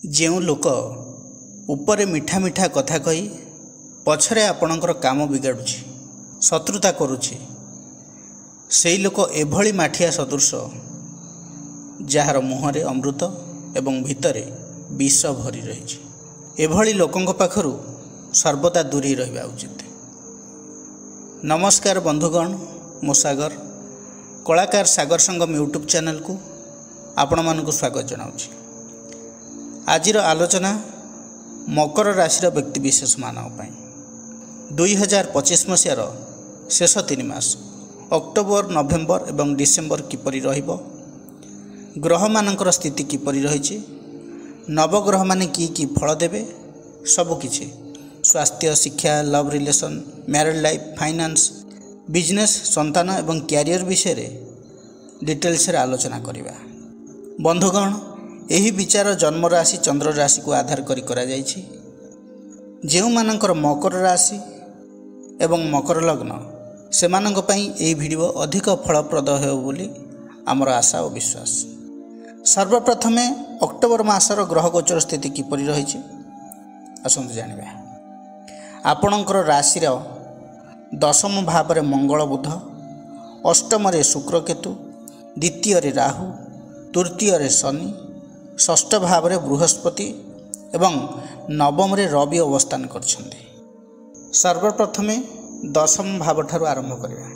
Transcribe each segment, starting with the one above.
ଯେଉଁ ଲୋକ ଉପରେ ମିଠା ମିଠା କଥା କହି ପଛରେ ଆପଣଙ୍କର କାମ ବିଗାଡ଼ୁଛି, ଶତ୍ରୁତା କରୁଛି, ସେହି ଲୋକ ଏଭଳି ମାଠିଆ ସଦୃଶ ଯାହାର ମୁହଁରେ ଅମୃତ ଏବଂ ଭିତରେ ବିଷ ଭରି ରହିଛି। ଏଭଳି ଲୋକଙ୍କ ପାଖରୁ ସର୍ବଦା ଦୂରେଇ ରହିବା ଉଚିତ। ନମସ୍କାର ବନ୍ଧୁଗଣ, ମୁଁ ସାଗର, କଳାକାର ସାଗର ସଙ୍ଗମ ୟୁଟ୍ୟୁବ୍ ଚ୍ୟାନେଲକୁ ଆପଣମାନଙ୍କୁ ସ୍ୱାଗତ ଜଣାଉଛି। ଆଜିର ଆଲୋଚନା ମକର ରାଶିର ବ୍ୟକ୍ତିବିଶେଷମାନଙ୍କ ପାଇଁ 2025 ମସିହାର ଶେଷ 3 ମାସ ଅକ୍ଟୋବର, ନଭେମ୍ବର ଏବଂ ଡିସେମ୍ବର କିପରି ରହିବ, ଗ୍ରହମାନଙ୍କର ସ୍ଥିତି କିପରି ରହିଛି, ନବଗ୍ରହମାନେ କି ଫଳ ଦେବେ, ସବୁକିଛି ସ୍ୱାସ୍ଥ୍ୟ, ଶିକ୍ଷା, love relation, married life, finance, business, ସନ୍ତାନ ଏବଂ କ୍ୟାରିୟର ବିଷୟରେ ଡିଟେଲ୍ସରେ ଆଲୋଚନା କରିବା। ବନ୍ଧୁଗଣ, ଏହି ବିଚାର ଜନ୍ମ ରାଶି ଚନ୍ଦ୍ର ରାଶିକୁ ଆଧାର କରି କରାଯାଇଛି। ଯେଉଁମାନଙ୍କର ମକର ରାଶି ଏବଂ ମକର ଲଗ୍ନ, ସେମାନଙ୍କ ପାଇଁ ଏହି ଭିଡ଼ିଓ ଅଧିକ ଫଳପ୍ରଦ ହେବ ବୋଲି ଆମର ଆଶା ଓ ବିଶ୍ୱାସ। ସର୍ବପ୍ରଥମେ ଅକ୍ଟୋବର ମାସର ଗ୍ରହ ଗୋଚର ସ୍ଥିତି କିପରି ରହିଛି ଆସନ୍ତୁ ଜାଣିବା। ଆପଣଙ୍କର ରାଶିର 10ମ ଭାବରେ ମଙ୍ଗଳ ବୁଧ, ଅଷ୍ଟମରେ ଶୁକ୍ର କେତୁ, ଦ୍ୱିତୀୟରେ ରାହୁ, ତୃତୀୟରେ ଶନି, ଷଷ୍ଠ ଭାବରେ ବୃହସ୍ପତି ଏବଂ ନବମରେ ରବି ଅବସ୍ଥାନ କରିଛନ୍ତି। ସର୍ବପ୍ରଥମେ 10ମ ଭାବଠାରୁ ଆରମ୍ଭ କରିବା।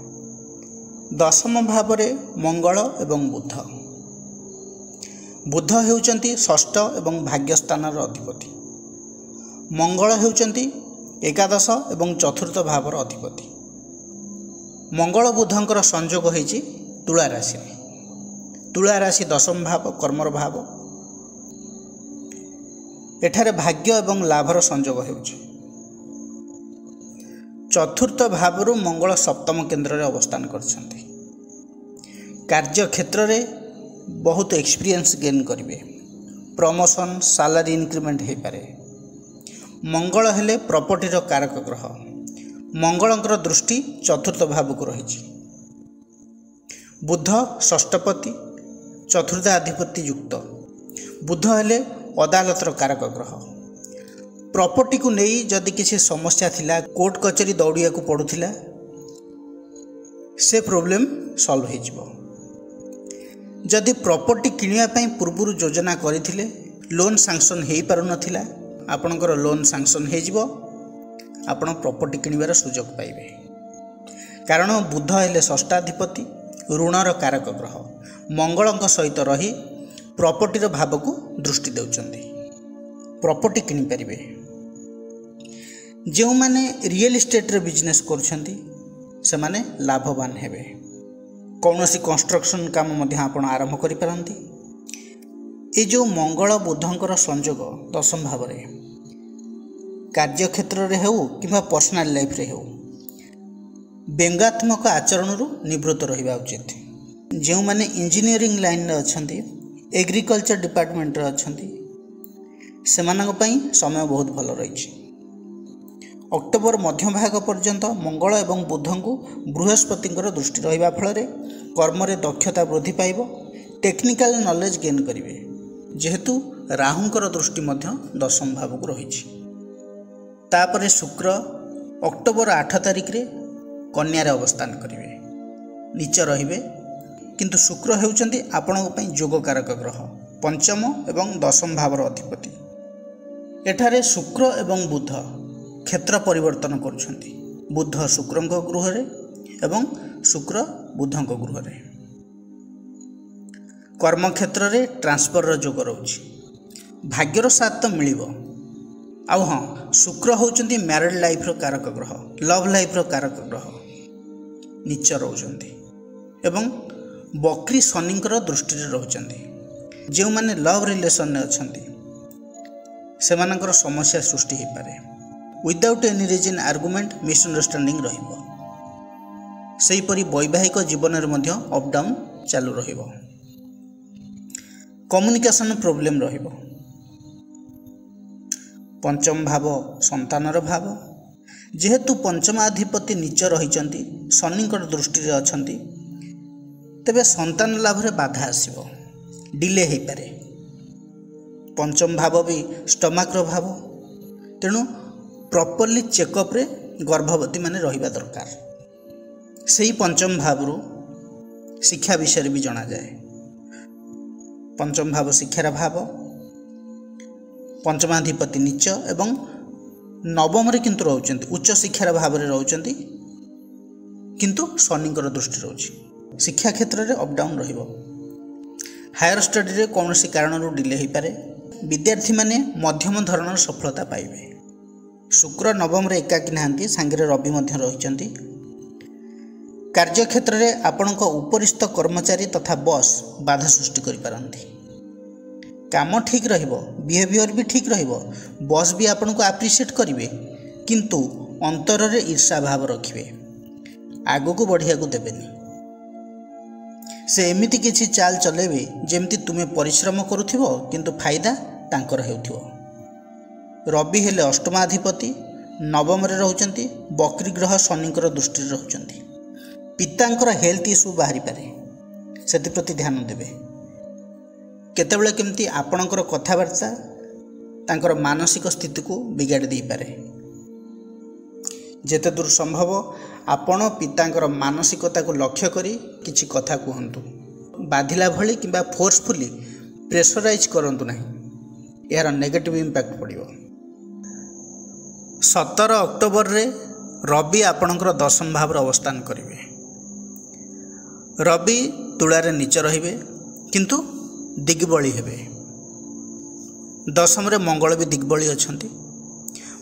10ମ ଭାବରେ ମଙ୍ଗଳ ଏବଂ ବୁଧ। ବୁଧ ହେଉଛନ୍ତି ଷଷ୍ଠ ଏବଂ ଭାଗ୍ୟସ୍ଥାନର ଅଧିପତି। ମଙ୍ଗଳ ହେଉଛନ୍ତି ଏକାଦଶ ଏବଂ ଚତୁର୍ଥ ଭାବର ଅଧିପତି। ମଙ୍ଗଳ ବୁଧଙ୍କର ସଂଯୋଗ ହୋଇଛି ତୁଳା ରାଶିରେ। ତୁଳା ରାଶି 10ମ ଭାବ, କର୍ମର ଭାବ। ଏଠାରେ ଭାଗ୍ୟ ଏବଂ ଲାଭର ସଂଯୋଗ ହେଉଛି। ଚତୁର୍ଥ ଭାବରୁ ମଙ୍ଗଳ ସପ୍ତମ କେନ୍ଦ୍ରରେ ଅବସ୍ଥାନ କରିଛନ୍ତି। କାର୍ଯ୍ୟକ୍ଷେତ୍ରରେ ବହୁତ ଏକ୍ସପିରିଏନ୍ସ ଗେନ୍ କରିବେ। ପ୍ରମୋସନ୍, ସାଲାରୀ ଇନକ୍ରିମେଣ୍ଟ ହୋଇପାରେ। ମଙ୍ଗଳ ହେଲେ ପ୍ରପର୍ଟିର କାରକ ଗ୍ରହ। ମଙ୍ଗଳଙ୍କର ଦୃଷ୍ଟି ଚତୁର୍ଥ ଭାବକୁ ରହିଛି। ବୁଧ ଷଷ୍ଠପତି, ଚତୁର୍ଥାଧିପତି ଯୁକ୍ତ। ବୁଧ ହେଲେ ଅଦାଲତର କାରକ ଗ୍ରହ। ପ୍ରପର୍ଟିକୁ ନେଇ ଯଦି କିଛି ସମସ୍ୟା ଥିଲା, କୋର୍ଟ କଚେରୀ ଦୌଡ଼ିବାକୁ ପଡ଼ୁଥିଲା, ସେ ପ୍ରୋବ୍ଲେମ୍ ସଲ୍ଭ ହୋଇଯିବ। ଯଦି ପ୍ରପର୍ଟି କିଣିବା ପାଇଁ ପୂର୍ବରୁ ଯୋଜନା କରିଥିଲେ, ଲୋନ୍ ସାଙ୍କସନ୍ ହୋଇପାରୁନଥିଲା, ଆପଣଙ୍କର ଲୋନ୍ ସାଙ୍କସନ୍ ହୋଇଯିବ। ଆପଣ ପ୍ରପର୍ଟି କିଣିବାର ସୁଯୋଗ ପାଇବେ। କାରଣ ବୁଧ ହେଲେ ଷଷ୍ଠାଧିପତି, ଋଣର କାରକ ଗ୍ରହ। ମଙ୍ଗଳଙ୍କ ସହିତ ରହି ପ୍ରପର୍ଟିର ଭାବକୁ ଦୃଷ୍ଟି ଦେଉଛନ୍ତି। ପ୍ରପର୍ଟି କିଣିପାରିବେ। ଯେଉଁମାନେ ରିଏଲ୍ ଇଷ୍ଟେଟ୍ରେ ବିଜନେସ୍ କରୁଛନ୍ତି, ସେମାନେ ଲାଭବାନ ହେବେ। କୌଣସି କନଷ୍ଟ୍ରକ୍ସନ୍ କାମ ମଧ୍ୟ ଆପଣ ଆରମ୍ଭ କରିପାରନ୍ତି। ଏ ଯେଉଁ ମଙ୍ଗଳ ବୁଧଙ୍କର ସଂଯୋଗ 10ମ ଭାବରେ, କାର୍ଯ୍ୟକ୍ଷେତ୍ରରେ ହେଉ କିମ୍ବା ପର୍ସନାଲ ଲାଇଫ୍ରେ ହେଉ, ବ୍ୟଙ୍ଗାତ୍ମକ ଆଚରଣରୁ ନିବୃତ୍ତ ରହିବା ଉଚିତ। ଯେଉଁମାନେ ଇଞ୍ଜିନିୟରିଂ ଲାଇନ୍ରେ ଅଛନ୍ତି, ଏଗ୍ରିକଲଚର ଡିପାର୍ଟମେଣ୍ଟରେ ଅଛନ୍ତି, ସେମାନଙ୍କ ପାଇଁ ସମୟ ବହୁତ ଭଲ ରହିଛି। ଅକ୍ଟୋବର ମଧ୍ୟଭାଗ ପର୍ଯ୍ୟନ୍ତ ମଙ୍ଗଳ ଏବଂ ବୁଧଙ୍କୁ ବୃହସ୍ପତିଙ୍କର ଦୃଷ୍ଟି ରହିବା ଫଳରେ କର୍ମରେ ଦକ୍ଷତା ବୃଦ୍ଧି ପାଇବ। ଟେକ୍ନିକାଲ ନଲେଜ ଗେନ୍ କରିବେ, ଯେହେତୁ ରାହୁଙ୍କର ଦୃଷ୍ଟି ମଧ୍ୟ 10ମ ଭାବକୁ ରହିଛି। ତାପରେ ଶୁକ୍ର ଅକ୍ଟୋବର 8 ତାରିଖରେ କନ୍ୟାରେ ଅବସ୍ଥାନ କରିବେ, ନୀଚ ରହିବେ। କିନ୍ତୁ ଶୁକ୍ର ହେଉଛନ୍ତି ଆପଣଙ୍କ ପାଇଁ ଯୋଗକାରକ ଗ୍ରହ, 5ମ ଏବଂ 10ମ ଭାବର ଅଧିପତି। ଏଠାରେ ଶୁକ୍ର ଏବଂ ବୁଧ କ୍ଷେତ୍ର ପରିବର୍ତ୍ତନ କରୁଛନ୍ତି। ବୁଧ ଶୁକ୍ରଙ୍କ ଗୃହରେ ଏବଂ ଶୁକ୍ର ବୁଧଙ୍କ ଗୃହରେ। କର୍ମକ୍ଷେତ୍ରରେ ଟ୍ରାନ୍ସଫରର ଯୋଗ ରହୁଛି। ଭାଗ୍ୟର ସାଥ ତ ମିଳିବ। ଆଉ ହଁ, ଶୁକ୍ର ହେଉଛନ୍ତି ମ୍ୟାରେଡ୍ ଲାଇଫ୍ର କାରକ ଗ୍ରହ, ଲଭ୍ ଲାଇଫ୍ର କାରକ ଗ୍ରହ। ନୀଚ ରହୁଛନ୍ତି ଏବଂ ବକ୍ରି ଶନିଙ୍କର ଦୃଷ୍ଟିରେ ରହୁଛନ୍ତି। ଯେଉଁମାନେ ଲଭ୍ ରିଲେସନ୍ରେ ଅଛନ୍ତି, ସେମାନଙ୍କର ସମସ୍ୟା ସୃଷ୍ଟି ହୋଇପାରେ। ୱିଦାଉଟ୍ ଏନି ରିଜନ୍ ଆର୍ଗୁମେଣ୍ଟ, ମିସ୍ଅଣ୍ଡରଷ୍ଟାଣ୍ଡିଂ ରହିବ। ସେହିପରି ବୈବାହିକ ଜୀବନରେ ମଧ୍ୟ ଅପ୍ ଡାଉନ୍ ଚାଲୁ ରହିବ। କମ୍ୟୁନିକେସନ୍ ପ୍ରୋବ୍ଲେମ୍ ରହିବ। 5ମ ଭାବ ସନ୍ତାନର ଭାବ। ଯେହେତୁ ପଞ୍ଚମାଧିପତି ନୀଚ ରହିଛନ୍ତି, ଶନିଙ୍କର ଦୃଷ୍ଟିରେ ଅଛନ୍ତି, ତେବେ ସନ୍ତାନ ଲାଭରେ ବାଧା ଆସିବ, ଡିଲେ ହୋଇପାରେ। पंचम भाव भी स्टमाक्र भाव। तेणु प्रॉपर्ली चेकअप रे गर्भवती माने रहिबा दरकार। सही पंचम भाव शिक्षा विषय भी जना जाए। पंचम भाव शिक्षार भाव, पंचमाधिपति नीच एवं नवम रे किंतु रहउचंती उच्च शिक्षार भाव रे रहउचंती, किंतु शनिकर दृष्टि रहउची। शिक्षा क्षेत्र रे अप डाउन रहिबो। हायर स्टडी रे कौनसी कारणरू डिले हो पारे। विद्यार्थी माने मध्यम धरणर सफलता पाइबे। शुक्र नवम रे एकाकी नाहांती, सांगे रवि मध्य रहिचंती। कार्यक्षेत्र में आपणक उपरिस्थ कर्मचारी तथा बॉस बाधा सृष्टि करि पारंती। काम ठीक रहिबो, बिहेवियर भी ठीक रहिबो, बॉस भी आपन को एप्रिशिएट करिवे, किंतु अंतर रे ईर्षा भाव रखिवे, आगो को बढ़िया को देबेनी। से एमिति किछि चाल चलेबे जेमति तुमे परिश्रम करुथिबो किंतु फायदा तांकर हेउथिबो। रवि हेले अष्टमाधिपति, नवम रे रहउचंती, बकरी ग्रह शनिकर दृष्टि रहउचंती। पितांकर हेल्थ इश्यू बाहरी पारे, सेति प्रति ध्यान देबे। केतेबेले केमती आपणकर कथावार्ता तांकर मानसिक स्थिति को बिगाड़ी दे पारे। जेते दूर संभव आपण पितांकर मानसिकता को लक्ष्य करी किछि कथा कहंतु। बाधिला भली किंबा फोर्सफुली प्रेशराइज करंतु नाही, यार नेगेटिव इंपैक्ट पड़िबो। 17 अक्टोबर रे रवि आपणकर दशम भाव अवस्थान करिवे। रवि तुलारे नीच रहिबे किंतु दिग्बली हेबे। दशम रे मंगल भी दिग्बली अछंती।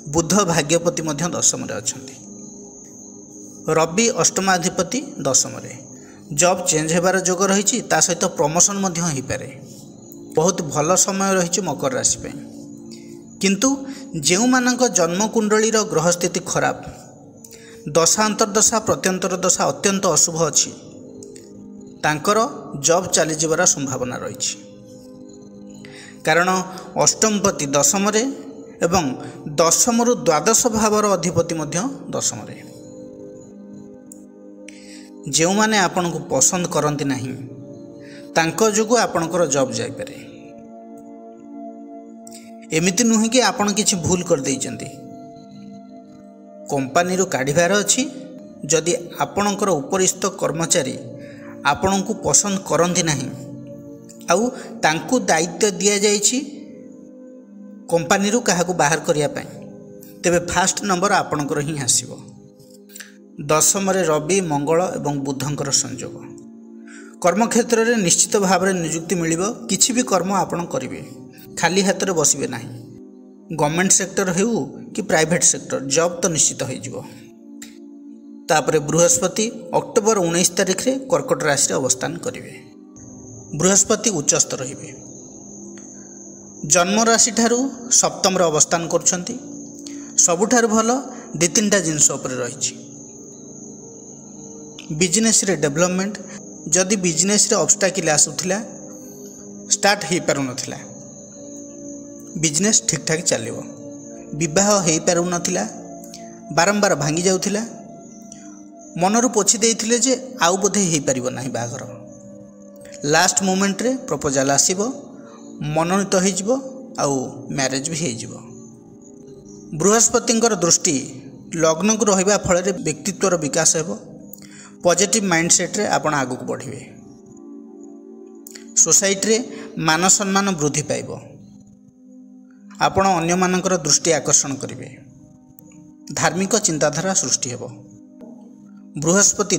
बुध भाग्यपति मध्य दशम रे अछंती। रवि अष्टमाधिपति दशम रे। जॉब चेंज हेबार जोग रही, ता सहित प्रमोशन मध्य हो पारे। बहुत भल समय रही मकर राशि पे। किंतु जेउ मानक जन्म कुंडली ग्रह स्थिति खराब, दशा अंतर्दशा प्रत्यंतर दशा अत्यंत अशुभ अच्छी, तांकर जॉब चली जिबार संभावना रही। कारण अष्टमपति दशम रे एवं दशम रु द्वादश भावर अधिपति मध्य दशम रे। जो माने आपन को पसंद करती नहीं, तांको जोगु आपनकर जॉब जाई पारे। एमिति नुहे कि आपन किछि भूल कर देइचंती, कंपनी रो काढिबार अछि। जदि आपनकर उपरिस्थ कर्मचारी आपण को पसंद करती नहीं, आउ तांकु दायित्व दिया जाइछि कंपनी रो काहाकु बाहर करिया पई, तेबे फास्ट नंबर आपनकर ही आसीबो। दशम रे रवि मंगल एवं बुधंकर संयोग। कर्मक्षेत्र रे निश्चित भाव में नियुक्ति मिलिबो। किछि भी कर्म आपण करिवे, खाली हाथ रे बसिबे नाही। गवर्नमेंट सेक्टर हेउ कि प्राइवेट सेक्टर, जॉब तो निश्चित हो जिवो। तापरे बृहस्पति अक्टोबर 19 तारिख रे कर्कट राशि अवस्थान करिवे। बृहस्पति उच्चस्थ रहिबे। जन्म राशि ठारू सप्तम रे अवस्थान करछंती। सबुठार भल 2-3टा जिनस उपर रहिछि। बिजनेस रे डेवलपमेंट, जदि बिजनेस रे ऑब्स्टैकल आसुथिला, स्टार्ट हो पारु नथिला, बिजनेस ठीक ठाक चलिबो। विवाह हो पारु नथिला, बारंबार भांगी जाउथिला, मनरू पोछि देइथिले जे आउ बोधे हो पारिबो नाही बागर। लास्ट मोमेंट रे प्रपोजल आसीबो, मनोनीत हो जिवो, आउ मैरिज भी हो जिवो। बृहस्पतिंकर दृष्टि लग्न को रहिबा फल रे व्यक्तित्वर विकास हेबो। पॉजिटिव माइंडसेट रे आपण आगु को बढ़िबे। सोसाइटी रे मान सम्मान वृद्धि पाइबो। आपण अन्य मानकर दृष्टि आकर्षण करिवे। धार्मिक चिंताधारा सृष्टि हेबो। बृहस्पति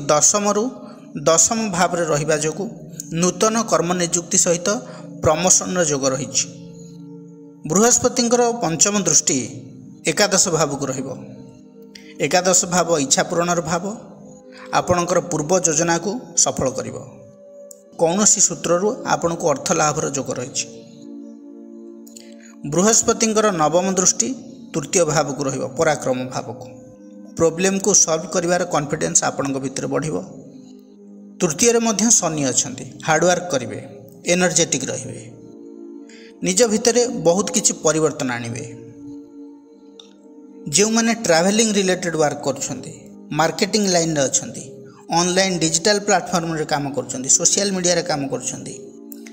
दशम भाव रे रहिबा जोगु नूतन कर्म नियुक्ति सहित प्रमोशन रो जोग रहिछि। बृहस्पतिंकर पंचम दृष्टि एकादश भाव को रहिबो। एकादश भाव इच्छा पूरणर भाव। आपणकर पूर्व योजना को सफल करिबो। कौनसी सूत्ररु आपन को अर्थ लाभर जोग रही। बृहस्पतिंकर नवम दृष्टि तृतीय भाव को रहिबो, पराक्रम भाव को। प्रॉब्लम को सॉल्व करिवार कॉन्फिडेंस आपन भीतर बढ़िबो। तृतीय रे मध्य शनि अछंती। हार्डवर्क करिवे, एनर्जेटिक रहिबे, निज भितर बहुत किछि परिवर्तन आनिबे। जो माने ट्रैवलिंग रिलेटेड वर्क करछंती, मार्केटिंग लाइन रे अछंती, ऑनलाइन डिजिटल प्लेटफॉर्म रे काम करछंती, सोशल मीडिया रे काम करछंती,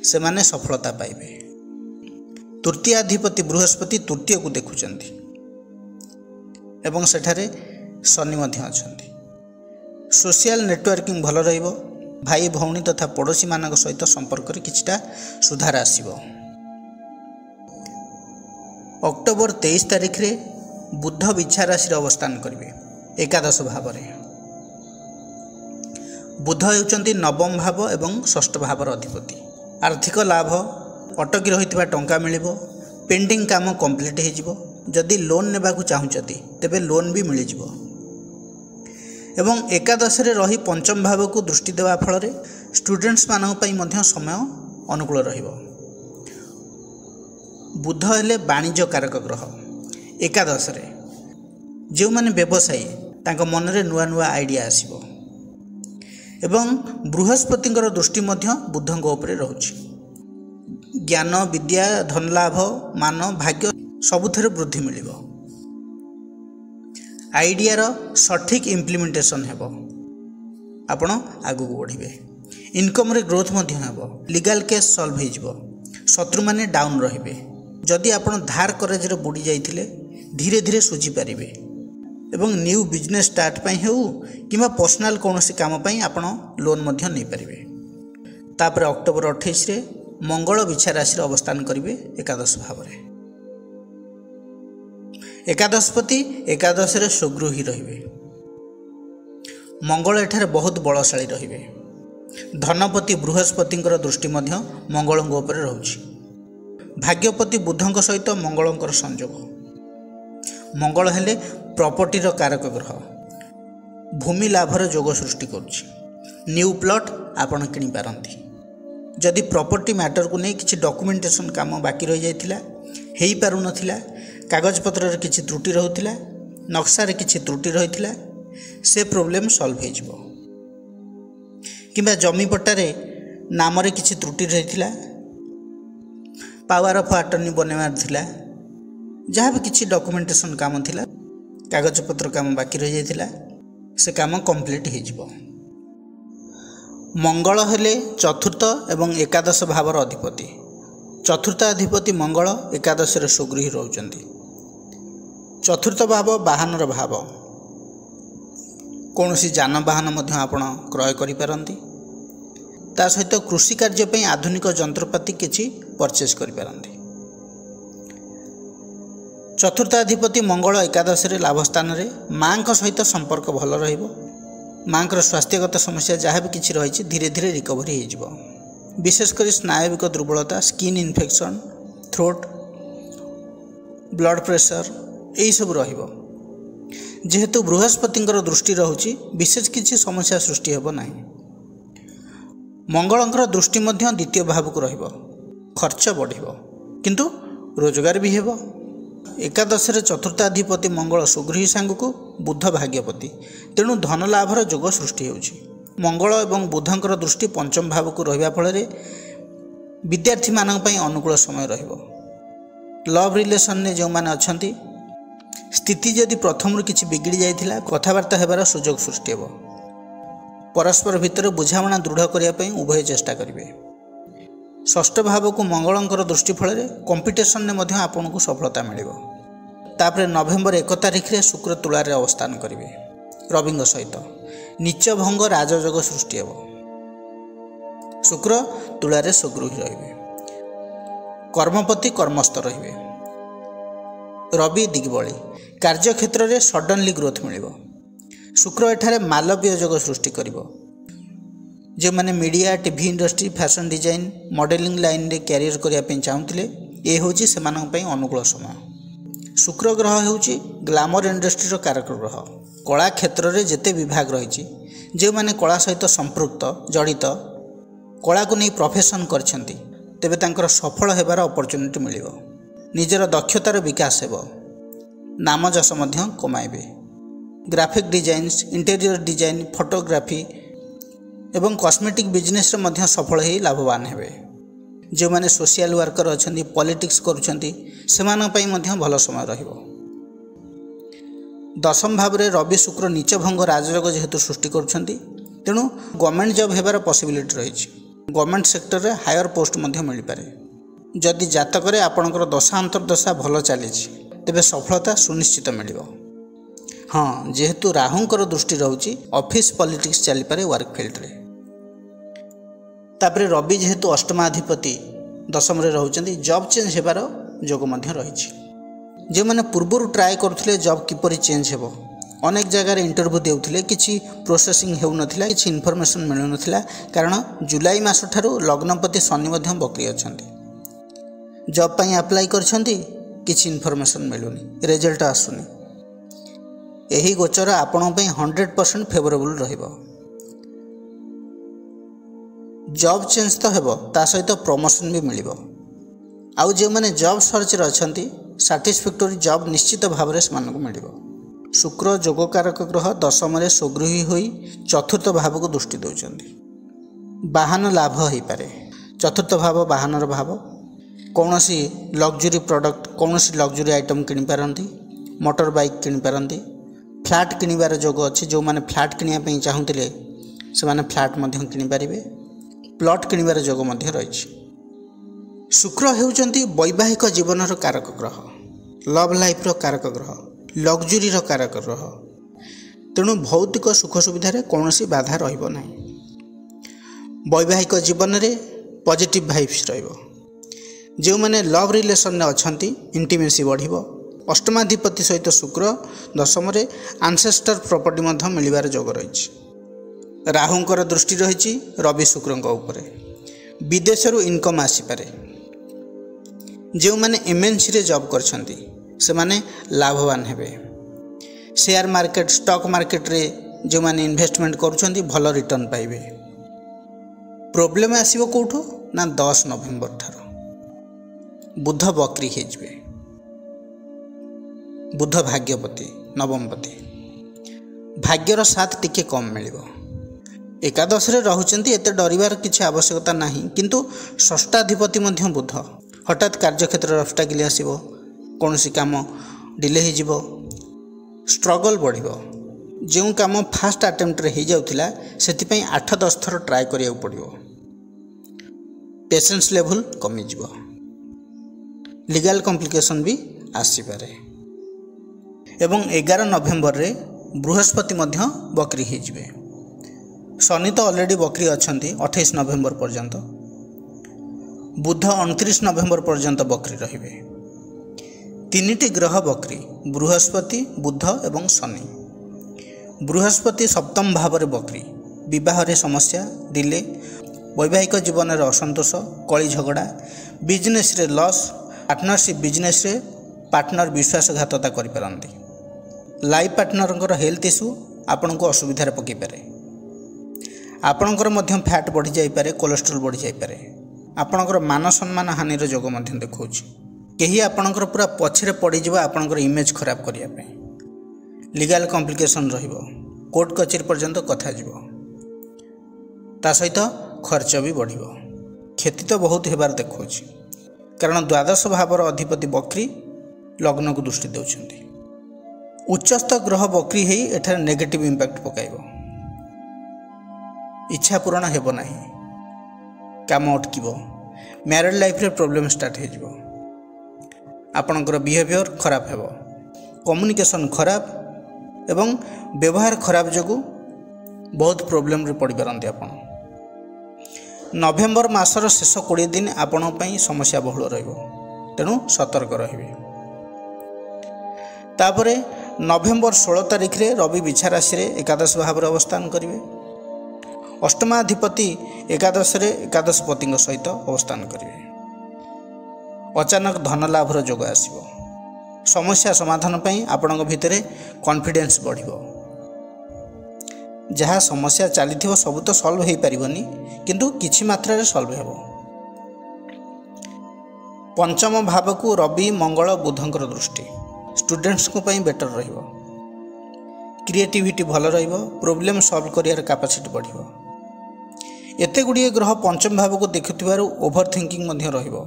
से माने सफलता पाइबे। तृतीयाधिपति बृहस्पति तृतीय को देखुचंती एवं सेठारे शनि मध्य अछंती। सोशल नेटवर्किंग भल रहिबो। भाई भौणी तथा पड़ोशी मानक सहित संपर्क रे किछटा सुधार आसीबो। अक्टोबर 23 तारिख रे बुध बिछा राशि अवस्थान करिवे एकादश भाव रे। बुध हेउचंती नवम भाव एवं षष्ठ भावर अधिपति। आर्थिक लाभ, अटकी रहितबा टंका मिलिबो, पेंडिंग काम कंप्लीट हे जिवो। जदि लोन नेबाकू चाहुचती तेबे लोन भी मिल जिवो। एवं एकादश रे रही पंचम भाव को दृष्टि देवा फल रे स्टूडेंट्स मानक पई मध्य समय अनुकूल रहिबो। बुध हेले वाणिज्य कारक ग्रह। एकादश रे जो माने व्यवसायी तांको मन रे नुआ नुआ आइडिया आसीबो। एवं बृहस्पतिंकर दृष्टि मध्य बुधंक उपरे रहुछि। ज्ञान, विद्या, धन लाभ, मान, भाग्य सबुथरे वृद्धि मिलिबो। आइडियार सठिक इम्प्लीमेंटेशन हेबो। आपण आगु बढ़िबे। इनकम रे ग्रोथ मध्य हेबो। लीगल केस सॉल्व हो जिवो। शत्रु माने डाउन रहिबे। जदि आपण धार करेज रे बुडी जाइथिले धीरे धीरे सुझी पारिबे। एवं न्यू बिजनेस स्टार्ट पई हेउ किबा पर्सनल कोनोसी काम पई आपण लोन मध्य नै पारिबे। तापर अक्टोबर 28 रे मंगल बिछा राशि अवस्थान करिवे एकादश भाव रे। एकादशपति एकादश रे सुगृही रहिबे। मंगल एठारे बहुत बलशाली रहिबे। धनपति बृहस्पतिंकर दृष्टि मध्य मंगलंक उपरे रहुछि। भाग्यपति बुधंक सहित मंगलंकर संयोग। मंगल हेले प्रॉपर्टी रो कारक ग्रह। भूमि लाभर जोग सृष्टि करुछि। न्यू प्लॉट आपण किनि पारंती। जदि प्रॉपर्टी मैटर को नहीं किछि डॉक्यूमेंटेशन काम बाकी रहि जाइथिला, हेई पारु नथिला, कागज पत्र रे किछि त्रुटि रहुथिला, नक्शा रे किछि त्रुटि रहिथिला, से प्रॉब्लम सॉल्व हो जिवो। किबा जमी पट्टा रे नाम रे किछि त्रुटि रहिथिला, पावर ऑफ अटर्नी बनेवार थिला, जहाँ भी किछि डॉक्यूमेंटेशन काम थिला, कागज पत्र काम बाकी रहि जाइथिला, से काम कंप्लीट हो जिवो। मंगल हेले चतुर्थ एवं एकादश भावर अधिपति। चतुर्थाधिपति मंगल एकादश रे सुगृही रहउचंती। चतुर्थ भाव वाहनर भाव। कौनसी जानवाहन मध्य आपण क्रय करि पारंती। ता सहित कृषि कार्य पई आधुनिक जंत्रपाति किछि परचेज करि पारंती। चतुर्थाधिपति मंगल एकादश रे लाभस्थान रे मांक सहित संपर्क भल रहिबो। मांकर स्वास्थ्यगत समस्या जहाँ भी किछि रहिछि धीरे धीरे रिकवरी हो जिवो। विशेषकर स्नायविक दुर्बलता, skin infection, throat, blood pressure यही सब रहिबो। जेहेतु बृहस्पतिंकर दृष्टि रहुछि विशेष किछि समस्या सृष्टि हेबो नाही। मंगलंकर दृष्टि मध्य द्वितीय भाव को रहिबो। खर्च बढ़िबो किंतु रोजगार भी हेबो। एकादश रे चतुर्थाधिपति मंगल सुगृही सांग को बुध भाग्यपति, तेणु धन लाभर जोग सृष्टि होउछि। मंगल एवं बुधंकर दृष्टि पंचम भाव को रहिबा फल रे विद्यार्थी मानक पई अनुकूल समय रहिबो। लव रिलेशन ने जो माने अछंती स्थिति जदि प्रथम रु किछि बिगड़ी जाइथिला कथावार्ता हेबार सुजोग सृष्टि हेबो। परस्पर भितर बुझामणा दृढ़ करिया पई उभय चेष्टा करिवे। षष्ठ भाव को मंगलंकर दृष्टि फल कंपिटिशन ने मध्य आपन को सफलता मिलिबो। तापर नवेम्बर 1 तारिख रे शुक्र तुला रे अवस्थान करिवे रविंग सहित। नीच भंग राजयोग सृष्टि हेबो। शुक्र तुला रे सुगृही रहिबे। कर्मपति कर्मस्थ रहिबे। रवि दिग्बली। कार्य क्षेत्र रे सडनली ग्रोथ मिलिबो। शुक्र एठारे मालवीय योग सृष्टि करिबो। जे माने media, TV industry, fashion design, modelling line रे कैरियर करिया पे चाहुथिले ए होची सेमानक पई अनुकूल समय। शुक्र ग्रह होची ग्लैमर इंडस्ट्री रो कारक ग्रह। कला क्षेत्र रे जेते विभाग रहिछि, जे माने कला सहित संपृक्त जड़ित कला को नहीं प्रोफेशन करछंती तेबे तांकर सफल हेबार अपॉर्चुनिटी मिलिबो। निजर दक्षतार विकास हेबो। नाम जस मध्य कमाइबे। Graphic designs, interior design, photography एवं कॉस्मेटिक बिजनेस रे मध्य सफल ही लाभवान हेबे। जो माने सोशल वर्कर अछंती, पॉलिटिक्स करूछंती सेमान पई मध्य भल समय रहिबो। दशम भाव रे रवि शुक्र नीच भंग राजयोग जेहेतु सृष्टि करूछंती तेणु गवर्नमेंट जॉब हेबार पॉसिबिलिटी रहिछि। गवर्नमेंट सेक्टर रे हायर पोस्ट मध्य मिल पारे। जदि जातकरे आपणकर दशा अंतर्दशा भल चली तेबे सफलता सुनिश्चित मिल। हाँ, जेहेतु राहुंकर दृष्टि रोचे ऑफिस पॉलिटिक्स चली पारे वर्क फील्ड रे। तापरे रवि जेहेतु अष्टमाधिपति दशम रे रहउचंदी जॉब चेंज हेबार जोग मध्य रहिछि। जे माने पूर्वरु ट्राए करथुले जॉब किपरि चेंज हेबो अनेक जगह इंटरव्यू देउथिले किछि प्रोसेसिंग हेउ नथिला किछि इन्फॉर्मेशन मिलु नथिला कारण जुलाई मास ठारू लग्नपति शनि मध्य बकरी अछंती। जॉब पई अप्लाई करछंती किछि इन्फॉर्मेशन मिलुनी रिजल्ट आसुनी। एही गोचर आपण पई 100% फेवरेबल रहिबो। जॉब चेंज तो हेबो ता सहित प्रमोशन भी मिलिबो। आउ जे माने जॉब सर्च रे अछंती सैटिस्फैक्टरी जॉब निश्चित भाव में से मिलिबो। शुक्र जोगकारक ग्रह दशम स्वगृही होई चतुर्थ भाव को दृष्टि दौरान वाहन लाभ हो पारे। चतुर्थ भाव वाहनर भाव कौन सी लग्जरी प्रोडक्ट कौन सी लग्जरी आइटम किनीपारती मोटर बाइक किनीपारती फ्लैट किणवार जोग अच्छी। जो मैंने फ्लैट किणापी चाहूले से मैंने फ्लैट किनीपारे प्लॉट किणवार जोग रही। शुक्र हेउचंती वैवाहिक जीवनर कारक ग्रह लव लाइफ कारक ग्रह लग्जरी कारक ग्रह। तेणु भौतिक सुख सुविधार कौन सी बाधा रहिबो नहीं। वैवाहिक जीवन में पॉजिटिव वाइब्स रहिबो। जो मैंने लव रिलेशन अच्छी इंटीमेसी बढ़िबो। अष्टमाधिपति सहित शुक्र दशम आंसेस्टर प्रॉपर्टी मिलबार जोग रही। राहुंकर दृष्टि रही रवि शुक्रंक उपरे। विदेशरू इनकम आसीपारे। जो मैंने एमएनसी रे जॉब करछंती से माने लाभवान हेबे। शेयर मार्केट स्टॉक मार्केट रे जो मैंने इन्वेस्टमेंट करुछंती भल रिटर्न पाइबे। प्रॉब्लम आसीबो कोठो ना 10 नवेम्बर ठारो बुध बकरी हेजबे। बुध भाग्यपति नवमपति भाग्यर साथ टिके कम मिलिबो। एकादश रे रहउचंती एते डरिवार किछि आवश्यकता नाही किंतु षष्ठाधिपति मध्य बुध हठात कार्यक्षेत्र ऑब्स्टैकल आसीबो। कौनसी काम डिले हो जिवो स्ट्रगल बढ़िबो। जो काम फास्ट अटेम्प्ट रे हो जाउथिला सेति 8-10 थर ट्राए करिया पड़िबो। पेशेंस लेवल कमी जिवो। लीगल कॉम्प्लिकेशन भी आसी पारे। एवं 11 नवेम्बर रे बृहस्पति मध्य बकरी हो जिवे। शनि तो ऑलरेडी बकरी अछंती 28 नवेम्बर पर्यंत। बुध 29 नवेम्बर पर्यंत बकरी रहिबे। तीनिटी ग्रह बकरी बृहस्पति बुध एवं शनि। बृहस्पति सप्तम भाव में बकरी विवाह रे समस्या डिले वैवाहिक जीवन रे असंतोष कली झगड़ा बिजनेस रे लॉस पार्टनरशिप बिजनेस रे पार्टनर विश्वासघातता करि पारंती। लाइफ पार्टनर हेल्थ इश्यू आपन को असुविधा पकई पारे। आपणकर मध्य फैट बढ़ी जाई पारे कोलेस्ट्रोल बढ़ी जाई पारे। आपणकर मान सम्मान हानि जोग देखा कहीं आपणकर पूरा पछरे पड़ जावा आपणकर इमेज खराब करने लीगल कॉम्प्लिकेशन रहिबो। कोर्ट कचेरी पर्यंत कथा जीवो। ता सहित खर्च भी बढ़िबो। क्षति तो बहुत हेबार देखा कारण द्वादश भावर अधिपति बकरी लग्न को दृष्टि देउछंती। उच्चस्थ ग्रह बकरी हेई एठार नेगेटिव इंपैक्ट पकाइबो। इच्छा पूरण हेबो नाही काम अटकिबो। मैरिड लाइफ रे प्रॉब्लम स्टार्ट हो जिवो। आपणकर बिहेवियर खराब हेबो। कम्युनिकेशन खराब एवं व्यवहार खराब जोगु बहुत प्रॉब्लम रे पड़ पारंती आपण। नवेम्बर मासर शेष 20 दिन आपण पई समस्या बहुल रहिबो। तेणु सतर्क रहिबे। तापरे नवेम्बर 16 तारिख रे रवि बिछा राशि रे एकादश भाव रे अवस्थान करिवे। अष्टमाधिपति एकादश रे एकादशपति सहित अवस्थान करिवे। अचानक धन लाभर जोग आसिबो। समस्या समाधान पई आपणक भितरे कॉन्फिडेंस बढ़िबो। जहाँ समस्या चली सब तो सॉल्व हो पारिबनी किंतु किछि मात्रा रे सॉल्व हेबो। पंचम भाव को रवि मंगल बुधंकर दृष्टि स्टूडेंट्स को पई बेटर रहिबो। क्रिएटिविटी भल रहिबो। प्रॉब्लम सॉल्व करियार कैपेसिटी बढ़िबो। एते गुड़िए ग्रह पंचम भाव को देखुथिबारु ओभर थिंकिंग मध्य रहिबो।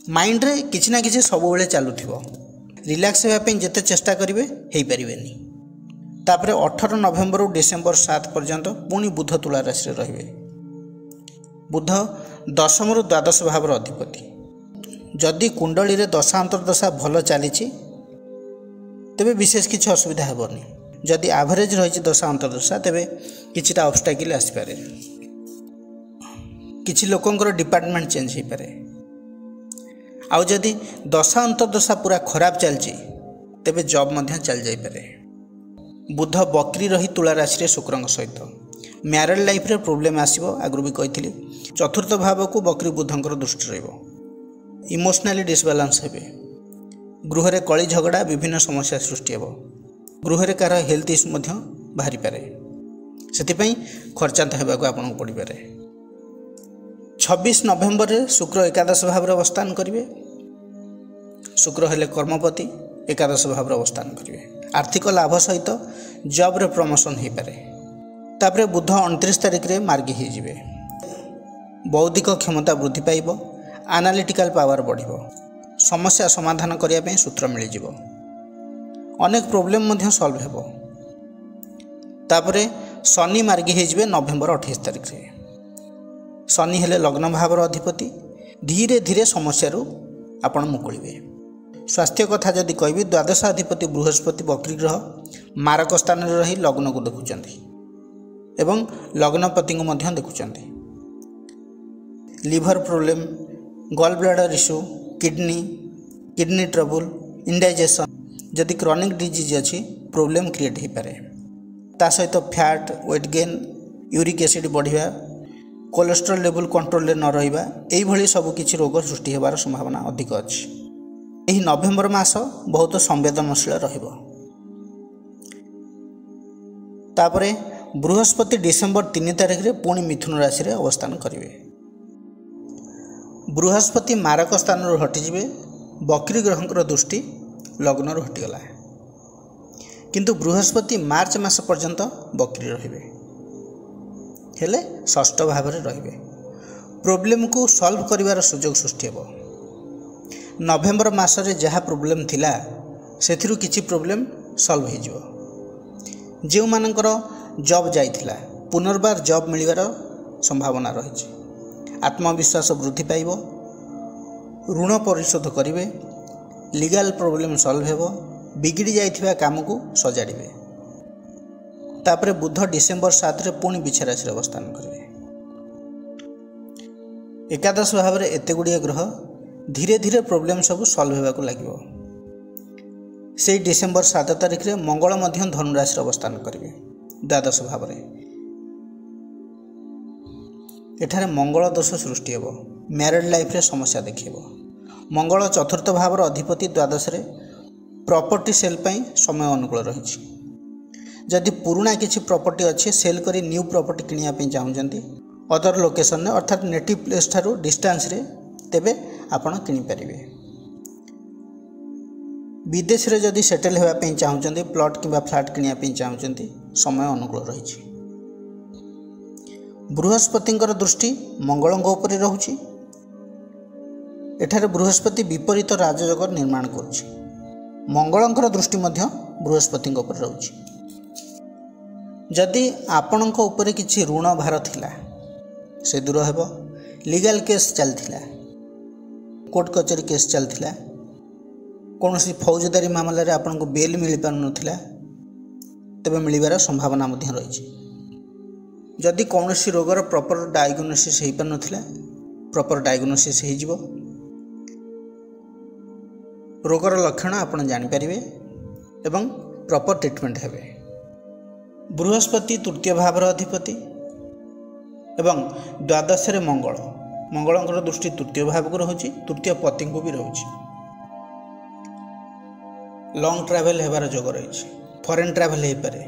माइंड रे किछि ना किछि सब बेले चालुथिबो। रिलैक्स हेबा पई जेते चेष्टा करिवे हेई परिबेनी। तापरे 18 नवेम्बर डिसेम्बर 7 पर्यंत पुणी बुध तुला राशि रे रहिबे। बुध ଦଶମରୁ ଦ୍ୱାଦଶ ଭାବର ଅଧିପତି। ଯଦି କୁଣ୍ଡଳୀରେ ଦଶା ଅନ୍ତର୍ଦଶା ଭଲ ଚାଲିଛି ତେବେ ବିଶେଷ କିଛି ଅସୁବିଧା ହେବନି। ଯଦି ଆଭରେଜ ରହିଛି ଦଶା ଅନ୍ତର୍ଦଶା ତେବେ କିଛିଟା ଅବଷ୍ଟାକିଲ୍ ଆସିପାରେ। କିଛି ଲୋକଙ୍କର ଡିପାର୍ଟମେଣ୍ଟ ଚେଞ୍ଜ ହୋଇପାରେ। ଆଉ ଯଦି ଦଶା ଅନ୍ତର୍ଦଶା ପୁରା ଖରାପ ଚାଲିଛି ତେବେ ଜବ୍ ମଧ୍ୟ ଚାଲି ଯାଇପାରେ। ବୁଧ ବକ୍ରି ରହି ତୁଳା ରାଶିରେ ଶୁକ୍ରଙ୍କ ସହିତ ମ୍ୟାରେଡ୍ ଲାଇଫ୍ରେ ପ୍ରୋବ୍ଲେମ୍ ଆସିବ। ଆଗରୁ ବି କହିଥିଲି। ଚତୁର୍ଥ ଭାବକୁ ବକ୍ରି ବୁଧଙ୍କର ଦୃଷ୍ଟି ରହିବ। ଇମୋସନାଲି ଡିସବାଲାନ୍ସ ହେବେ। ଗୃହରେ କଳି ଝଗଡ଼ା ବିଭିନ୍ନ ସମସ୍ୟା ସୃଷ୍ଟି ହେବ। ଗୃହରେ କାହାର ହେଲ୍ଥ ଇସ୍ୟୁ ମଧ୍ୟ ବାହାରିପାରେ। ସେଥିପାଇଁ ଖର୍ଚ୍ଚାନ୍ତ ହେବାକୁ ଆପଣଙ୍କୁ ପଡ଼ିପାରେ। 26 ନଭେମ୍ବରରେ ଶୁକ୍ର ଏକାଦଶ ଭାବରେ ଅବସ୍ଥାନ କରିବେ। ଶୁକ୍ର ହେଲେ କର୍ମପତି, ଏକାଦଶ ଭାବରେ ଅବସ୍ଥାନ କରିବେ। ଆର୍ଥିକ ଲାଭ ସହିତ ଜବ୍ରେ ପ୍ରମୋସନ୍ ହୋଇପାରେ। ତାପରେ ବୁଧ 29 ତାରିଖରେ ମାର୍ଗୀ ହୋଇଯିବେ। ବୌଦ୍ଧିକ କ୍ଷମତା ବୃଦ୍ଧି ପାଇବ। ଆନାଲିଟିକାଲ ପାୱାର ବଢ଼ିବ। ସମସ୍ୟା ସମାଧାନ କରିବା ପାଇଁ ସୂତ୍ର ମିଳିଯିବ। ଅନେକ ପ୍ରୋବ୍ଲେମ୍ ମଧ୍ୟ ସଲ୍ଭ ହେବ। ତାପରେ ଶନି ମାର୍ଗୀ ହୋଇଯିବେ ନଭେମ୍ବର 28 ତାରିଖରେ। ଶନି ହେଲେ ଲଗ୍ନ ଭାବର ଅଧିପତି। ଧୀରେ ଧୀରେ ସମସ୍ୟାରୁ ଆପଣ ମୁକୁଳିବେ। ସ୍ୱାସ୍ଥ୍ୟ କଥା ଯଦି କହିବି, ଦ୍ୱାଦଶାଧିପତି ବୃହସ୍ପତି ବକ୍ରି ଗ୍ରହ ମାରକ ସ୍ଥାନରେ ରହି ଲଗ୍ନକୁ ଦେଖୁଛନ୍ତି ଏବଂ ଲଗ୍ନପତିଙ୍କୁ ମଧ୍ୟ ଦେଖୁଛନ୍ତି। Liver problem, gall bladder issue, kidney trouble, indigestion, যদি ক্রনিক ডিজিজ ଅଛି ପ୍ରୋବ୍ଲେମ୍ କ୍ରିଏଟ୍ ହୋଇପାରେ। ତା ସହିତ fat, weight gain, uric acid ବଢ଼ିବା, କୋଲେଷ୍ଟ୍ରଲ୍ ଲେଭେଲ୍ କଣ୍ଟ୍ରୋଲରେ ନ ରହିବା, ଏଇଭଳି ସବୁ କିଛି ରୋଗ ସୃଷ୍ଟି ହେବାର ସମ୍ଭାବନା ଅଧିକ ଅଛି। ଏହି ନଭେମ୍ବର ମାସ ବହୁତ ସମ୍ବେଦନଶୀଳ ରହିବ। ତାପରେ ବୃହସ୍ପତି ଡିସେମ୍ବର 3 ତାରିଖରେ ପୁଣି ମିଥୁନ ରାଶିରେ ଅବସ୍ଥାନ କରିବେ। ବୃହସ୍ପତି ମାରକ ସ୍ଥାନରୁ ହଟିଯିବେ। ବକ୍ରି ଗ୍ରହଙ୍କର ଦୃଷ୍ଟି ଲଗ୍ନରୁ ହଟିଗଲା। କିନ୍ତୁ ବୃହସ୍ପତି ମାର୍ଚ୍ଚ ମାସ ପର୍ଯ୍ୟନ୍ତ ବକ୍ରି ରହିବେ, ହେଲେ ଷଷ୍ଠ ଭାବରେ ରହିବେ। ପ୍ରୋବ୍ଲେମକୁ ସଲ୍ଭ କରିବାର ସୁଯୋଗ ସୃଷ୍ଟି ହେବ। ନଭେମ୍ବର ମାସରେ ଯାହା ପ୍ରୋବ୍ଲେମ୍ ଥିଲା ସେଥିରୁ କିଛି ପ୍ରୋବ୍ଲେମ୍ ସଲ୍ଭ ହୋଇଯିବ। ଯେଉଁମାନଙ୍କର ଜବ୍ ଯାଇଥିଲା ପୁନର୍ବାର ଜବ୍ ମିଳିବାର ସମ୍ଭାବନା ରହିଛି। ଆତ୍ମବିଶ୍ୱାସ ବୃଦ୍ଧି ପାଇବ। ଋଣ ପରିଶୋଧ କରିବେ। ଲିଗାଲ ପ୍ରୋବ୍ଲେମ୍ ସଲ୍ଭ ହେବ। ବିଗିଡ଼ି ଯାଇଥିବା କାମକୁ ସଜାଡ଼ିବେ। ତାପରେ ବୁଧ ଡିସେମ୍ବର 7ରେ ପୁଣି ବିଛା ରାଶିରେ ଅବସ୍ଥାନ କରିବେ। ଏକାଦଶ ଭାବରେ ଏତେ ଗୁଡ଼ିଏ ଗ୍ରହ ଧୀରେ ଧୀରେ ପ୍ରୋବ୍ଲେମ୍ ସବୁ ସଲ୍ଭ ହେବାକୁ ଲାଗିବ। ସେଇ ଡିସେମ୍ବର 7 ତାରିଖରେ ମଙ୍ଗଳ ମଧ୍ୟ ଧନୁରାଶିରେ ଅବସ୍ଥାନ କରିବେ ଦ୍ୱାଦଶ ଭାବରେ। ଏଠାରେ ମଙ୍ଗଳ ଦୋଷ ସୃଷ୍ଟି ହେବ। ମ୍ୟାରେଡ୍ ଲାଇଫ୍ରେ ସମସ୍ୟା ଦେଖାଇବ। ମଙ୍ଗଳ ଚତୁର୍ଥ ଭାବର ଅଧିପତି ଦ୍ୱାଦଶରେ ପ୍ରପର୍ଟି ସେଲ୍ ପାଇଁ ସମୟ ଅନୁକୂଳ ରହିଛି। ଯଦି ପୁରୁଣା କିଛି ପ୍ରପର୍ଟି ଅଛି ସେଲ୍ କରି ନ୍ୟୁ ପ୍ରପର୍ଟି କିଣିବା ପାଇଁ ଚାହୁଁଛନ୍ତି ଅଦର ଲୋକେସନରେ ଅର୍ଥାତ୍ ନେଟିଭ୍ ପ୍ଲେସ୍ ଠାରୁ ଡିଷ୍ଟାନ୍ସରେ, ତେବେ ଆପଣ କିଣିପାରିବେ। ବିଦେଶରେ ଯଦି ସେଟେଲ୍ ହେବା ପାଇଁ ଚାହୁଁଛନ୍ତି, ପ୍ଲଟ୍ କିମ୍ବା ଫ୍ଲାଟ୍ କିଣିବା ପାଇଁ ଚାହୁଁଛନ୍ତି, ସମୟ ଅନୁକୂଳ ରହିଛି। ବୃହସ୍ପତିଙ୍କର ଦୃଷ୍ଟି ମଙ୍ଗଳଙ୍କ ଉପରେ ରହୁଛି। ଏଠାରେ ବୃହସ୍ପତି ବିପରୀତ ରାଜଯୋଗ ନିର୍ମାଣ କରୁଛି। ମଙ୍ଗଳଙ୍କର ଦୃଷ୍ଟି ମଧ୍ୟ ବୃହସ୍ପତିଙ୍କ ଉପରେ ରହୁଛି। ଯଦି ଆପଣଙ୍କ ଉପରେ କିଛି ଋଣ ଭାର ଥିଲା ସେ ଦୂର ହେବ। ଲିଗାଲ କେସ୍ ଚାଲିଥିଲା, କୋର୍ଟ କଚେରୀ କେସ୍ ଚାଲିଥିଲା, କୌଣସି ଫୌଜଦାରୀ ମାମଲାରେ ଆପଣଙ୍କୁ ବେଲ୍ ମିଳିପାରୁନଥିଲା, ତେବେ ମିଳିବାର ସମ୍ଭାବନା ମଧ୍ୟ ରହିଛି। ଯଦି କୌଣସି ରୋଗର ପ୍ରପର ଡାଇଗ୍ନୋସିସ୍ ହୋଇପାରୁନଥିଲା, ପ୍ରପର ଡାଇଗ୍ନୋସିସ୍ ହୋଇଯିବ। ରୋଗର ଲକ୍ଷଣ ଆପଣ ଜାଣିପାରିବେ ଏବଂ ପ୍ରପର ଟ୍ରିଟମେଣ୍ଟ ହେବେ। ବୃହସ୍ପତି ତୃତୀୟ ଭାବର ଅଧିପତି ଏବଂ ଦ୍ୱାଦଶରେ ମଙ୍ଗଳଙ୍କର ଦୃଷ୍ଟି ତୃତୀୟ ଭାବକୁ ରହୁଛି, ତୃତୀୟ ପତିଙ୍କୁ ବି ରହୁଛି। ଲଙ୍ଗ ଟ୍ରାଭେଲ୍ ହେବାର ଯୋଗ ରହିଛି। ଫରେନ୍ ଟ୍ରାଭେଲ୍ ହୋଇପାରେ।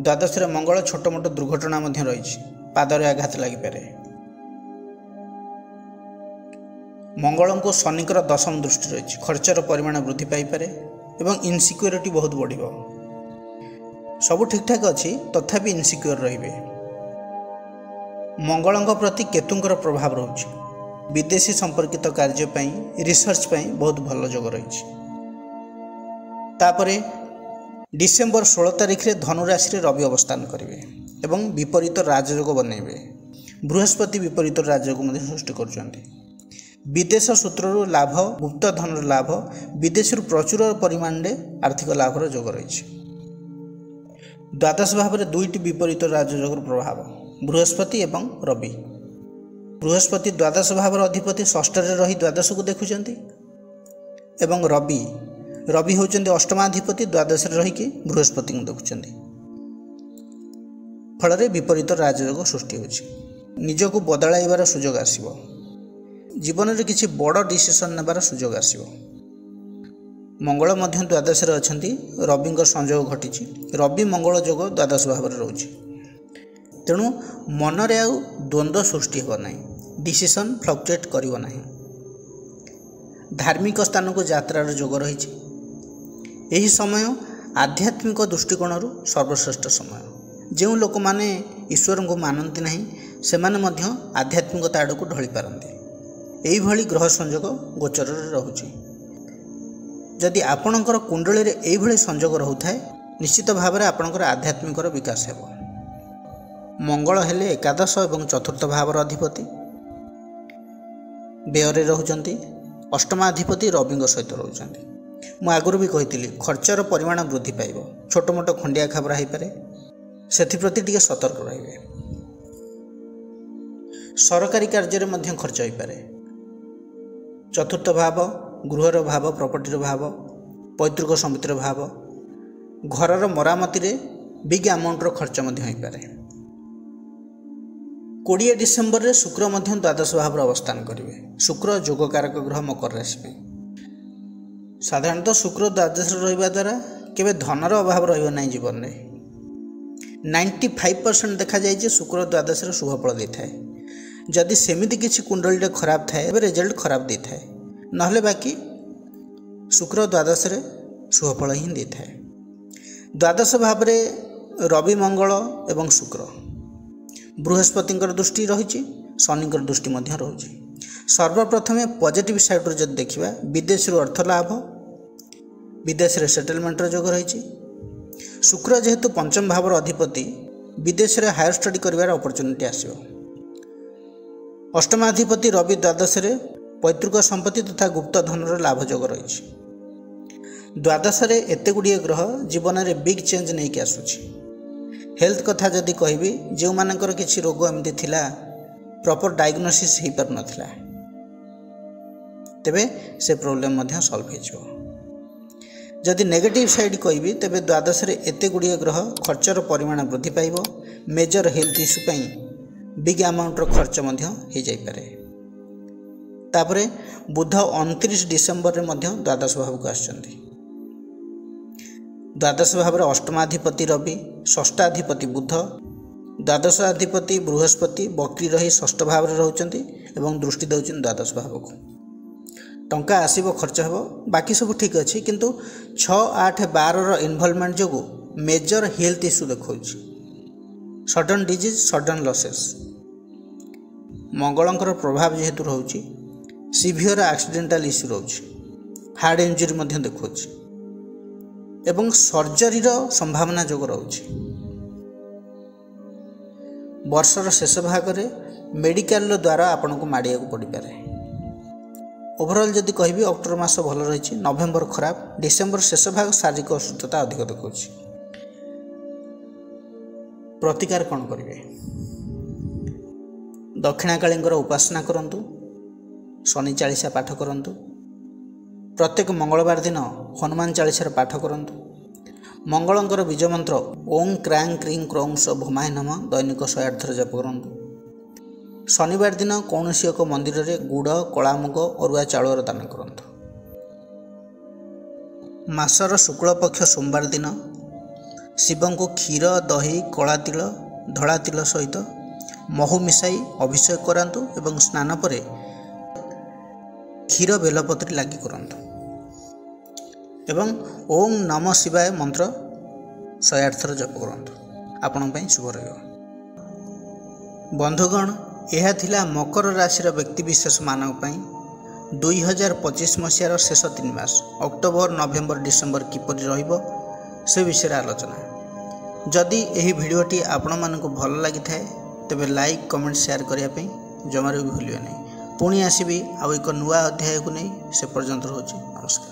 ଦ୍ୱାଦଶରେ ମଙ୍ଗଳ ଛୋଟ ମୋଟ ଦୁର୍ଘଟଣା ମଧ୍ୟ ରହିଛି। ପାଦରେ ଆଘାତ ଲାଗିପାରେ। ମଙ୍ଗଳଙ୍କୁ ଶନିଙ୍କର ଦଶମ ଦୃଷ୍ଟି ରହିଛି। ଖର୍ଚ୍ଚର ପରିମାଣ ବୃଦ୍ଧି ପାଇପାରେ ଏବଂ ଇନସିକ୍ୟୁରିଟି ବହୁତ ବଢ଼ିବ। ସବୁ ଠିକ୍ଠାକ୍ ଅଛି, ତଥାପି ଇନସିକ୍ୟୁର ରହିବେ। ମଙ୍ଗଳଙ୍କ ପ୍ରତି କେତୁଙ୍କର ପ୍ରଭାବ ରହୁଛି। ବିଦେଶୀ ସମ୍ପର୍କିତ କାର୍ଯ୍ୟ ପାଇଁ, ରିସର୍ଚ୍ଚ ପାଇଁ ବହୁତ ଭଲ ଯୋଗ ରହିଛି। ତାପରେ ଡିସେମ୍ବର 16 ତାରିଖରେ ଧନୁ ରାଶିରେ ରବି ଅବସ୍ଥାନ କରିବେ ଏବଂ ବିପରୀତ ରାଜଯୋଗ ବନେଇବେ। बृहस्पति विपरीत राजयोग मध्य सृष्टि करुछन्ति। विदेश सूत्रु लाभ, गुप्त धन लाभ, विदेश प्रचुर परिमाण में आर्थिक लाभर योग रही। द्वादश भाव में दुईटी विपरीत राजयोगर प्रभाव बृहस्पति एवं रवि। बृहस्पति द्वादश भावर अधिपति षष्ठ रही द्वादश को देखुंट एवं रवि होउचंती अष्टमाधिपति द्वादश रहीकि बृहस्पति को देखुंट। फल विपरीत राजयोग सृष्टि होछि। निजको बदलाइबार सुजोग आसिबो। जीवन में किसी बड़ डिसीजन नेबार सुजोग आसिबो। मंगल मध्य द्वादश अछंती, रवि संयोग घटी। रवि मंगल जोग द्वादश भाव में रोचे। तेणु मनरे आउ द्वंद्व सृष्टि हो ना, डिसीजन फ्लक्चुएट करिवो नाही। धार्मिक स्थान को यात्रार जोग रही। यही समय आध्यात्मिक दृष्टिकोण सर्वश्रेष्ठ समय। जो लोक मैंने ईश्वर को मानती ना से आध्यात्मिकता आड़ को ढली पारती। यही भली ग्रह संयोग गोचर रोचे। जदि आपणकर कुंडली रे एही भली संयोग रोथाए निश्चित भाव में आपणकर आध्यात्मिक विकास हेबो। मंगल हेले एकादश एवं चतुर्थ भावर अधिपति व्यय रोचंती। अष्टमाधिपति रवि सहित रोचंती। मु आगुरी भी कही खर्चर परिमाण वृद्धि पाइब। छोट मोट खंडिया खाबरा हो पारे, सेप्रति टिके सतर्क रहिबे। सरकारी कार्य में खर्च हो पारे। चतुर्थ भाव गृहर भाव, प्रॉपर्टीर भाव, पैतृक संपत्तिर भाव, घरर मरामती रे बिग अमाउंटर खर्च हो पारे। 20 डिसेम्बर रे शुक्र मध्य द्वादश भाव अवस्थान करेंगे। शुक्र जोगकारक ग्रह मकर राशि में। साधारणतः शुक्र द्वादश रहा द्वारा केवे धनर अभाव रहा जीवन में। 95% देखा जाए शुक्र द्वादश शुभफल दे थाए। जदि सेमिति किसी कुंडली खराब थाए रिजल्ट खराब दे थाए, नहले बाकी शुक्र द्वादश शुभफल ही दे थाए। द्वादश भाव में रवि मंगल एवं शुक्र, बृहस्पति दृष्टि रही, शनि दृष्टि रही। सर्वप्रथमे पॉजिटिव साइड जब देखा विदेश अर्थ लाभ, विदेश सेटलमेंट जोग रही। शुक्र जेहेतु पंचम भावर अधिपति, विदेश रे हायर स्टडी करिवार अपॉर्चुनिटी आसियो। अष्टमाधिपति रवि द्वादश पैतृक संपत्ति तथा गुप्त धनर लाभ जोग रही। द्वादश एते गुड़िए ग्रह जीवन में बिग चेंज नहीं कि आसुची। हेल्थ कथा जदि कहबी, जो मानकर किसी रोग एमती थिला प्रॉपर डायग्नोसिस हो पार नथिला, तेबे से प्रॉब्लम मध्य सॉल्व हो। जदि नेगेटिव साइड कहबी, तेबे द्वादश एते गुड़िए ग्रह खर्चर परिमाण वृद्धि पाइब। मेजर हेल्थ इश्यू पई बिग अमाउंटर खर्च मध्य हो जाई पारे। तापरे बुध 29 डिसेम्बर में द्वादश भाव को आसछन्ति। द्वादश भाव में अष्टमाधिपति रवि, षष्ठाधिपति बुध, द्वादशाधिपति बृहस्पति वक्री रही षष्ठ भाव में रोचंती एवं दृष्टि दौरान द्वादश भाव को। टंका आसीबो, खर्च हेबो, बाकी सब ठीक अच्छी, किंतु 6, 8, 12 इनवॉल्वमेंट जो मेजर हेल्थ इश्यू देखौछि। Sudden disease, sudden losses. मंगलंकर प्रभाव जेहेतु रोचे, सीवियर एक्सीडेंटल इश्यू रोचे, हार्ट इंजुरी मध्य देखौछि एवं सर्जरी संभावना जोग रोचे। वर्षर शेष भाग में मेडिकल द्वारा आपन को माड़िया को पड़ पारे। ओवरऑल जदि कहबी अक्टोबर मास भल रही, नवेम्बर खराब, डिसेम्बर शेष भाग शारीरिक असुस्थता अधिक देखौछि। प्रतिकार कौन करेंगे? दक्षिणाकाली उपासना करंतु, शनि चालीसा पाठ करंतु, प्रत्येक मंगलवार दिन हनुमान चालीसार पाठ करंतु। मंगलंकर बीज मंत्र ओं क्रां क्रीं क्रौं स भौमाय नमः दैनिक 108 थर जप करंतु। शनिवार दिन कौन एक मंदिर में गुड़, कलामुग, अरुआ चाउर दान करंतु। मासर शुक्ल पक्ष सोमवार दिन शिव को क्षीर, दही, कला तिल, धड़ा तिल सहित महू मिसाई अभिषेक करांतु एवं स्नान पर क्षीर बेलपत्री लागी करंतु एवं ओम नमः शिवाय मंत्र 108 थर जप करंतु। आपण पई शुभ रहियो। बंधुगण, यह थिला मकर राशि व्यक्तिविशेष मानक पई 2025 मसीहार शेष 3 मास अक्टोबर, नवेम्बर, डिसेम्बर किपरि रहिबो से विषय आलोचना। जदि यही भिडियोटी आपण मानक भल लगी थाए ତେବେ ଲାଇକ୍ କମେଣ୍ଟ ସେୟାର କରିବା ପାଇଁ ଜମାରୁ ବି ଭୁଲିବେ ନାହିଁ। ପୁଣି ଆସିବି ଆଉ ଏକ ନୂଆ ଅଧ୍ୟାୟକୁ ନେଇ। ସେ ପର୍ଯ୍ୟନ୍ତ ରହୁଛି। ନମସ୍କାର।